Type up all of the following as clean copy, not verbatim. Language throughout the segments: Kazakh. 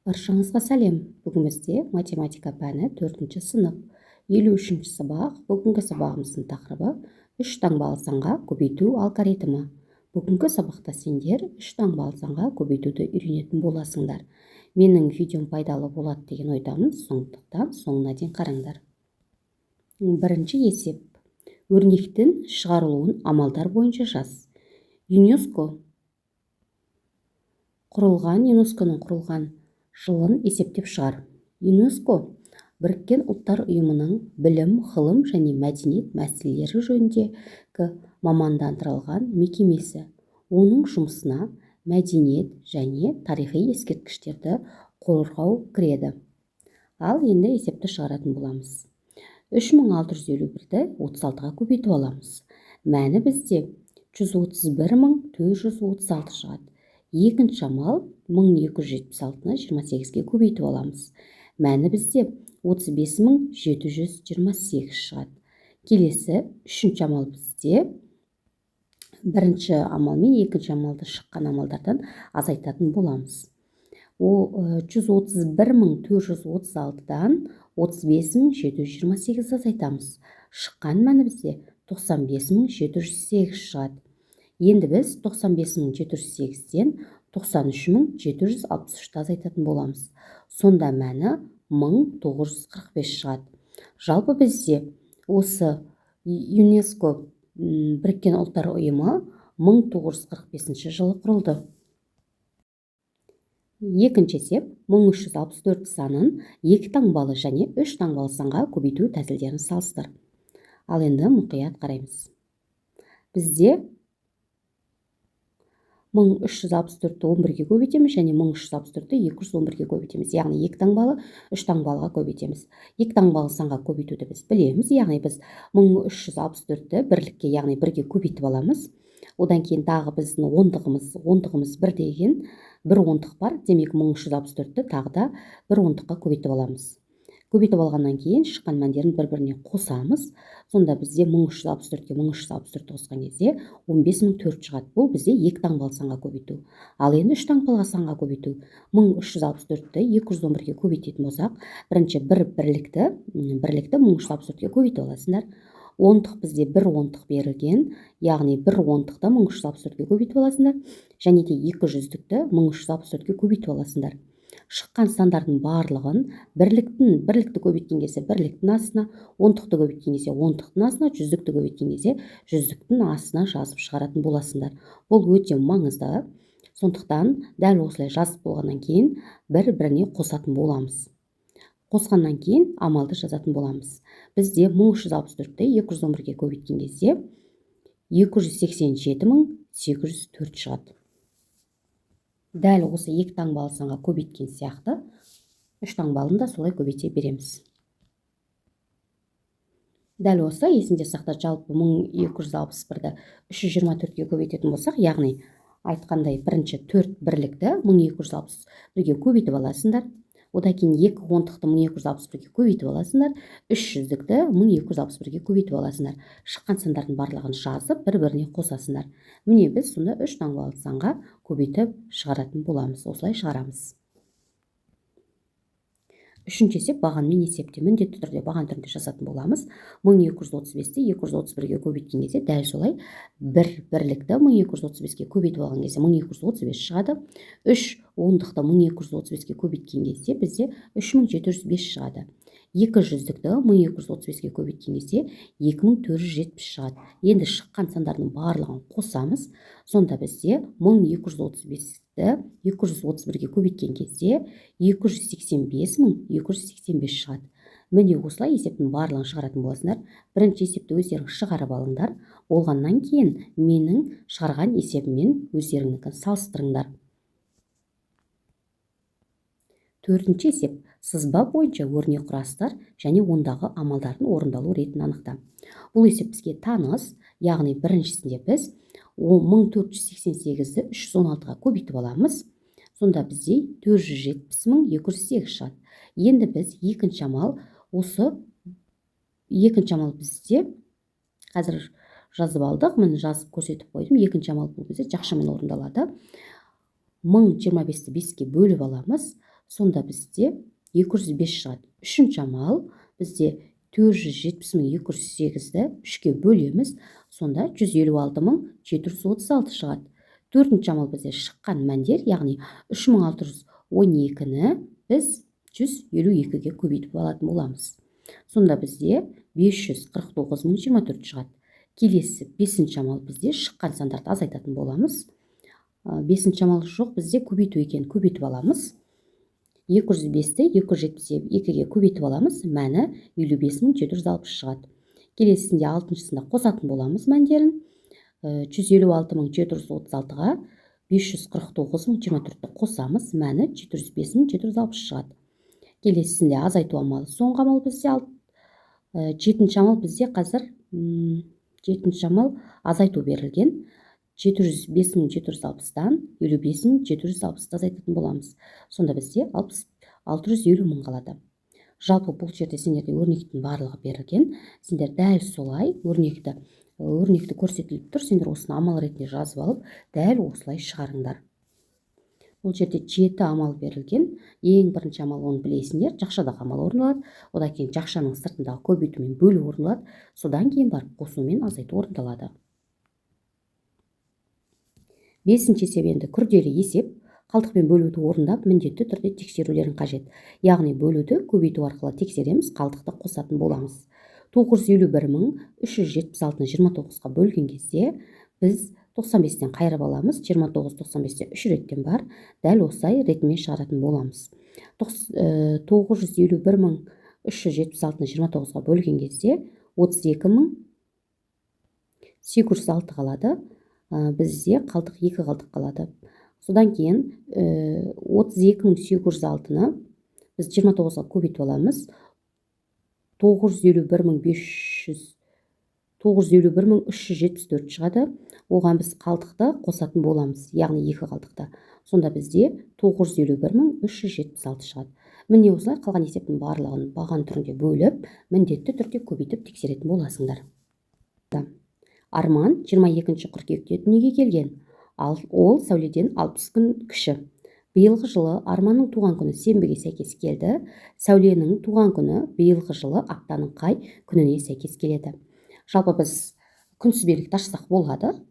Баршаңызға сәлем. Бүгін бізде математика пәні 4-ші сынып, 53-ші сабақ. Бүгінгі сабағымыздың тақырыбы 3 таңбалы санға көбейту алгоритмі. Бүгінгі сабақта сендер 3 таңбалы санға көбейтуді үйренетін боласыңдар. Менің видеом пайдалы болады деген ойдамын, сондықтан соңына дейін қараңдар. Бірінші есеп. Өрнектің шығарылуын амалдар бойынша жаз. ЮНЕСКО құрылған жылын есептеп шығар. ЮНЕСКО Біріккен ұлттар ұйымының білім, ғылым және мәдениет мәселелері жөніндегі мамандандырылған мекемесі. Оның жұмысына мәдениет және тарихи ескерткіштерді қорғау кіреді. Ал енді есепті шығаратын боламыз. 3651-ді 36-ға көбейтіп аламыз. Мәні бізде 131436 шығады. Екінші амал 1276-ны 28-ге көбейтіп аламыз. Мәні бізде 35728 шығады. Келесі үшінші амал бізде бірінші амал мен екінші амалды шыққан амалдардан азайтатын боламыз. 131436-дан 35728 азайтамыз. Шыққан мәні бізде 95708 шығады. Енді біз 95708-ден 93763-ді азайтатын боламыз. Сонда мәні 1945 шығады. Жалпы бізде осы ЮНЕСКО Біріккен ұлттар ұйымы 1945 жылы құрылды. Екінші есеп 1364 санын 2 таңбалы және 3 таңбалы санға көбейту тәсілдерін салыстыр. Ал енді мұқият қараймыз. Бізде 1364-ті 11-ге көбейтеміз және 1364-ті 211-ге көбейтеміз. Яғни 2 таңбалы 3 таңбалыға көбейтеміз. 2 таңбалы санға көбейтуді біз білеміз. Яғни біз 1364-ті бірлікке, яғни 1-ге көбейтіп аламыз. Одан кейін тағы біздің ондығымыз 1 деген бір ондық бар. Демек 1364-ті тағы да бір ондыққа көбейтіп аламыз. Көбейтіп алғаннан кейін шыққан мәндерін бір-біріне қосамыз. Сонда бізде 1364-ке 1364 қосқан кезде 15004 шығады. Бұл бізде 2 таңбалы санға көбейту. Ал енді 3 таңбалы санға көбейту. 1364-ті 211-ге көбейтетін болсақ, бірінші бірлікті 1364-ке көбейтіп аласыңдар. Ондық бізде бір ондық берілген, яғни бір ондықты 1364-ке көбейтіп аласыңдар. Және де 200-дікті 1364-ке көбейтіп аласыңдар. Шыққан сандардың барлығын бірлікті көбейткен кезде бірліктің астына, ондықты көбейткен кезде ондықтың астына, жүздікті көбейткен кезде жүздіктің астына жазып шығаратын боласыңдар. Бұл өте маңызды. Сондықтан дәл осылай жазып болғаннан кейін бір-біріне қосатын боламыз. Қосқаннан кейін амалды жазатын боламыз. Бізде 1364-ті 211-ге көбейткен кезде 287804 шығады. Дәл осы 2 таңбалы санға көбейткен сияқты 3 таңбалын да солай көбейте береміз. Дәл осы есінде сақта, жалпы 1261-ді 324-ге көбейтетін болсақ, яғни айтқандай бірінші 4 бірлікті 1261-ге көбейтіп аласыңдар. Одан кейін 2 ондықты 1261-ге көбейтіп аласыңдар. 300-дікті 1261-ге көбейтіп аласыңдар. Шыққан сандардың барлығын жазып, бір-біріне қосасыңдар. Міне біз сонда 3 таңбалы санға көбейтіп шығаратын боламыз. Осылай шығарамыз. Үшінші есеп бағанмен есепте. Міндетті түрде баған түрінде жазатын боламыз. 1235-ті 231-ге көбейткен кезде дәл солай бірлікті 1235-ге көбейтіп алған кезде 1235 шығады. 3 ондықты 1235-ге көбейткен кезде бізде 3705 шығады. 200-дікті 1235-ге көбейткен кезде 2470 шығады. Енді шыққан сандардың барлығын қосамыз. Сонда бізде 1235-ті 231-ге көбейткен кезде 285285 шығады. Міне осылай есептің барлығын шығаратын боласыңдар. Бірінші есепті өздерің шығарып алыңдар. Болғаннан кейін менің шығарған есебіммен өздеріңнікін салыстырыңдар. Төртінші есеп. Сызба бойынша өрнек құрастар және ондағы амалдардың орындалу ретін анықта. Бұл есеп бізге таныс, яғни біріншісінде біз 1488-ді 316-ға көбейтіп аламыз. Сонда бізде 470208 шығады. Енді біз екінші амал бізде қазір жазып алдық, міне жазып көрсетіп қойдым. Екінші амал бұл бізде жақшамен орындалады. 1025-ті 5-ке бөліп аламыз. сонда бізде 205 шығады. Үшінші амал бізде 470.208-ді 3-ке бөлеміз, сонда 156.736 шығады. Төртінші амал бізде шыққан мәндер, яғни 3612-ні біз 152-ге көбейтіп алатын боламыз. Сонда бізде 549.024 шығады. Келесі 5-ші амал бізде шыққан сандарды азайтатын боламыз. 5-ші амал жоқ, бізде көбейту екен, көбейтіп аламыз. 205-ті 272-ге көбейтіп аламыз, мәні 55.760 шығады. Келесінде 6-шысында қосатын боламыз мәндерін. 156.736-ға 549.024-ті қосамыз, мәні 405.760 шығады. Келесінде азайту амалы, соңғы амал бізде 7-ші амал бізде қазір 7-ші амал азайту берілген. 405.760-дан 55.760-ті азайтатын боламыз. Сонда бізде 650.000 қалады. Жалпы бұл жерде сендерде өрнектің барлығы берілген. Сендер дәл солай өрнекті көрсетіліп тұр. Сендер осыны амал ретінде жазып алып, дәл осылай шығарыңдар. Бұл жерде 7 амал берілген. Ең бірінші амал оны білесіңдер, жақшадағы амал орындалады. Одан кейін жақшаның сыртындағы көбейтумен бөлу орындалады. Содан кейін барып қосумен азайту орындалады. 5-ші есеп енді күрделі есеп. Қалдықпен бөлуді орындап, міндетті түрде тексерулерін қажет. Яғни бөлуді көбейту арқылы тексереміз, қалдықты қосатын боламыз. 951.376-ны 29-ға бөлген кезде біз 95-тен қайырып аламыз. 29 95-те 3 реттен бар. Дәл осылай ретімен шығаратын боламыз. 951.376-ны 29-ға бөлген кезде 32.806 қалады. Бізде қалдық 2 қалдық қалады. Содан кейін 32.806-ны біз 29-ға көбейтіп аламыз. 951.374 шығады. Оған біз қалдықты қосатын боламыз, яғни 2 қалдықты. Сонда бізде 951.376 шығады. Міне осылай қалған есептің барлығын баған түрінде бөліп, міндетті түрде көбейтіп тексеретін боласыңдар. Арман 22 қыркүйекте дүниеге келген. Ол Сәуледен 60 күн кіші. Биылғы жылы Арманның туған күні сенбіге сәйкес келді. Сәуленің туған күні биылғы жылы аптаның қай күніне сәйкес келеді. Жалпы біз күнтізбелікті ашсақ болады.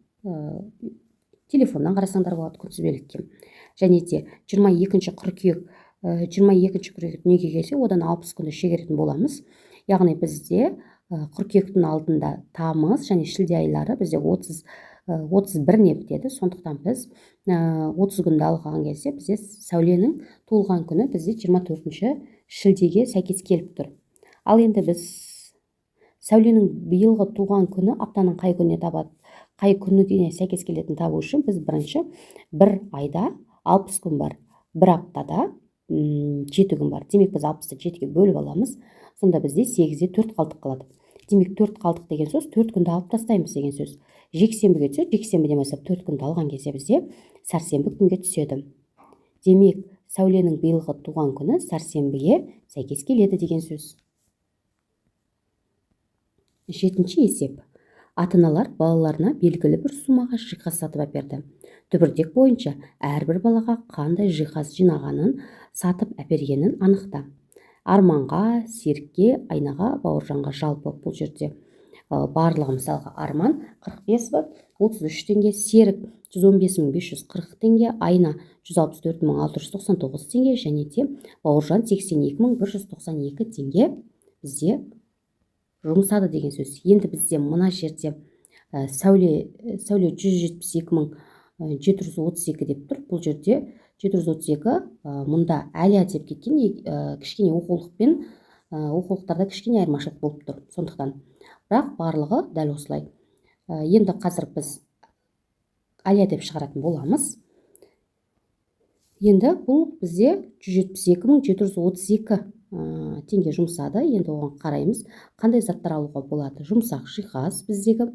Телефоннан қарасаңдар болады күнтізбелікке. Және де 22 қыркүйек дүниеге келсе, одан 60 күнді шегеретін боламыз. Яғни бізде қыркүйектің алдында тамыз және шілде айлары бізде 31-не бітеді. Сондықтан біз 30 күнді алған кезде бізде Сәуленің туылған күні бізде 24 шілдеге сәйкес келіп тұр. Ал енді біз Сәуленің биылғы туған күні аптаның қай күніне сәйкес келетін табу үшін біз бірінші бір айда 60 күн бар, бір аптада 7 күн бар. Демек біз 60-ты 7-ге бөліп аламыз. Сонда бізде 8-де 4 қалдық қалады. Демек 4 қалдық деген сөз 4 күнді алып тастаймыз деген сөз. Жексенбіге түседі, жексенбіден бастап 4 күнді алған кезде бізде сәрсенбі күнге түседі. Демек Сәуленің биылғы туған күні сәрсенбіге сәйкес келеді деген сөз. 7-ші есеп. Ата-аналар балаларына белгілі бір сумаға жиһаз сатып әперді. Түбіртек бойынша әрбір балаға қандай жиһаз жинағанын, сатып әпергенін анықта. Арманға, Серікке, Айнаға, Бауыржанға жалпы бұл жерде барлығы мысалға Арман 45 бат, 33 теңге, Серік 115.540 теңге, Айна 164.699 теңге және де Бауыржан 82.192 теңге бізде жұмсады деген сөз. Енді бізде мына жерде Сәуле 172.732 деп тұр. Бұл жерде 732 мұнда әлия деп кеткен, кішкене оқулықтарда кішкене айырмашылық болып тұр. Сондықтан бірақ барлығы дәл осылай. Енді қазір біз әлия деп шығаратын боламыз. Енді бұл бізде 172.732 теңге жұмсады. Енді оған қараймыз, қандай заттар алуға болады. Жұмсақ жиһаз біздегі,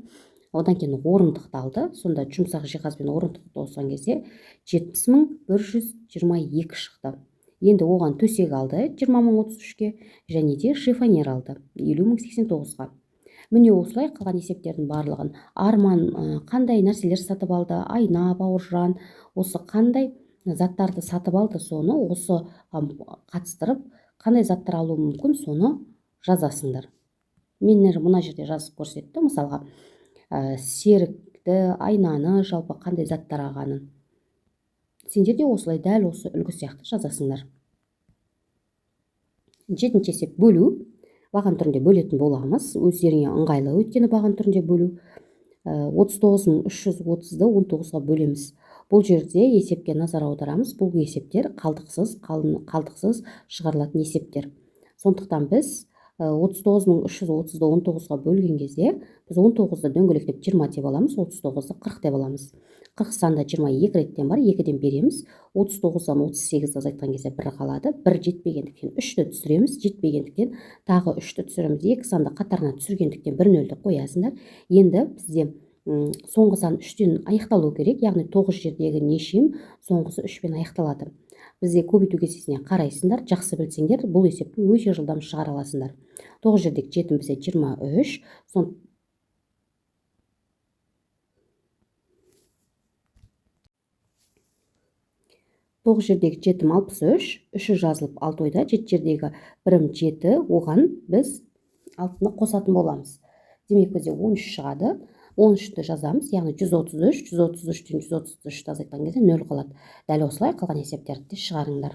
одан кейін орындықты алды. Сонда жұмсақ жиһаз бен орындықты қосқан кезде 70.122 шықты. Енді оған төсек алды 20.033-ге және де шифонер алды 50.089-ға. Міне осылай қалған есептердің барлығын Арман қандай нәрселер сатып алды, Айна, Бауыржан осы қандай заттарды сатып алды, соны осыға қатыстырып қандай заттар алуы мүмкін, соны жазасыңдар. Мен мына жерде жазып көрсетті, мысалға серікті, айнаны, жалпы қандай заттар алғанын. Сендер де осылай дәл осы үлгі сияқты жазасыңдар. 7-ші есеп бөлу. Баған түрінде бөлетін боламыз. Өздеріңе ыңғайлы, өйткені баған түрінде бөлу. 39.330-ды 19-ға бөлеміз. Бұл жерде есепке назар аударамыз. Бұл есептер қалдықсыз шығарылатын есептер. Сондықтан біз 39.330-ды 19-ға бөлген кезде біз 19-ды дөңгелектеп 20 деп аламыз, 39-ды 40 деп аламыз. 40 санда 22 реттен бар, 2-ден береміз. 39-дан 38-ді азайтқан кезде 1 қалады. 1 жетпегендіктен 3-ті түсіреміз, жетпегендіктен тағы 3-ті түсіреміз. 2 санды қатарына түсіргендіктен 1 нөлді қоясыңдар. Енді бізде соңғы сан 3-тен аяқталу керек, яғни 9 жердегі нешем соңғысы 3-пен аяқталады. Бізде көбейту кестесіне қарайсыңдар, жақсы білсеңдер, бұл есепті өте жылдам шығара аласыңдар. 9 жердегі 7 бізде 23, 9 жердегі 7 63, 3-і жазылып 6 ойда, 7 жердегі 1 7, оған біз 6-ны қосатын боламыз. Демек бізде 13 шығады, 13-ті жазамыз, яғни 133, 133-тен 133-ті азайтқан кезде 0 қалады. Дәл осылай қалған есептерді де шығарыңдар.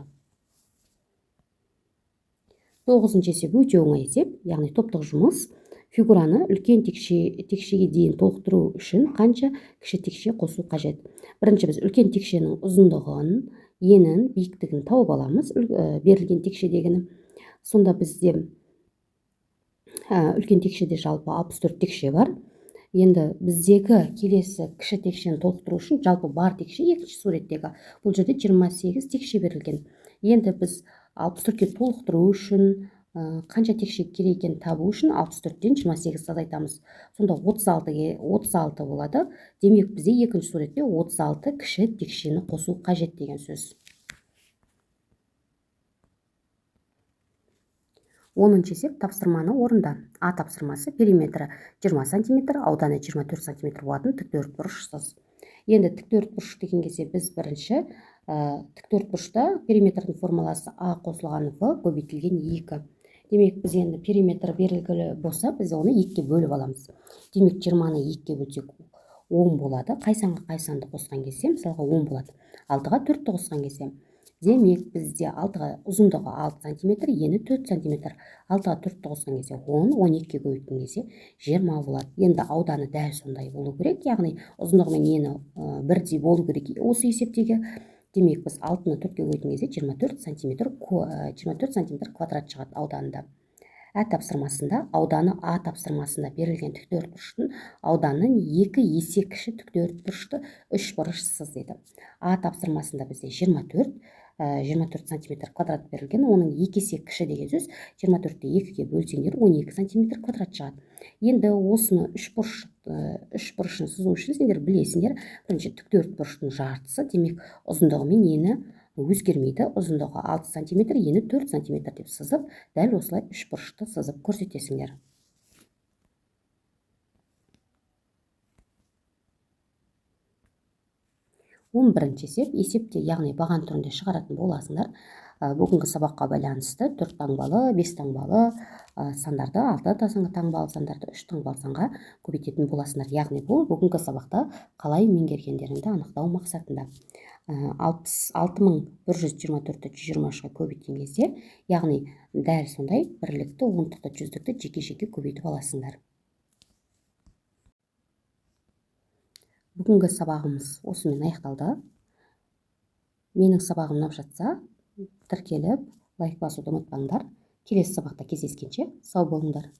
9-ші есеп өте оңай есеп, яғни топтық жұмыс. Фигураны үлкен текшеге дейін толықтыру үшін қанша кіші текше қосу қажет? Бірінші біз үлкен текшенің ұзындығын, енін, биіктігін тауып аламыз, берілген текшедегіні. Сонда бізде үлкен текшеде жалпы 64 текше бар. Енді біздегі келесі кіші текшені толықтыру үшін жалпы бар текше екінші суреттегі. Бұл жерде 28 текше берілген. Енді біз 64-ке толықтыру үшін қанша текше керек екенін табу үшін 64-тен 28-ді азайтамыз. Сонда 36 болады. Демек бізде екінші суретте 36 кіші текшені қосу қажет деген сөз. 10-ші есеп тапсырманы орында. А тапсырмасы периметрі 20 см, ауданы 24 см болатын тіктөртбұрышсыз. Енді тіктөртбұрыш деген кезде біз бірінші тіктөртбұрышта периметрдің формуласы А қосылған В көбейтілген 2. Демек біз енді периметр берілгілі болса, біз оны 2-ке бөліп аламыз. Демек 20-ны 2-ке бөлсек 10 болады. Қай санға қай санды қосқан кезде, мысалға 10 болады. 6-ға 4-ті қосқан кезде. Демек бізде 6-ға ұзындығы 6 см, ені 4 см. 6-ға 4-ті қосқан кезде 10, 12-ке көбейткен кезде 20 болады. Енді ауданы дәл сондай болу керек, яғни ұзындығы мен ені бірдей болу керек осы есептегі. Демек біз 6-ны 4-ке көбейткен кезде 24 см квадрат шығады ауданында. Ә тапсырмасында ауданы А тапсырмасында берілген тіктөртбұрыштың ауданын 2 есе кіші тіктөртбұрышты үшбұрышсыз деді. А тапсырмасында бізде 24 см квадрат берілген, оның 2 есе кіші деген сөз. 24-ті 2-ке бөлсеңдер 12 см квадрат шығады. Енді осыны үшбұрышын сызу үшін сендер білесіңдер, бірінші тіктөртбұрыштың жартысы, демек ұзындығы мен ені өзгермейді. Ұзындығы 6 см, ені 4 см деп сызып, дәл осылай үшбұрышты сызып көрсетесіңдер. 11-ші есеп, есепте яғни баған түрінде шығаратын боласыңдар. Бүгінгі сабаққа байланысты 4 таңбалы, 5 таңбалы сандарды, 6 таңбалы сандарды 3 таңбалы санға көбейтетін боласыңдар. Яғни бұл бүгінгі сабақта қалай меңгергендеріңді анықтау мақсатында. 6.124-ті 123-ға көбейткен кезде, яғни дәл сондай бірлікті, онтықты, жүздікті жеке-жеке көбейтіп аласыңдар. Бүгінгі сабағымыз осымен аяқталды. Менің сабағым ұнап жатса, тіркеліп, лайк басуды ұмытпаңдар. Келесі сабақта кездескенше сау болыңдар.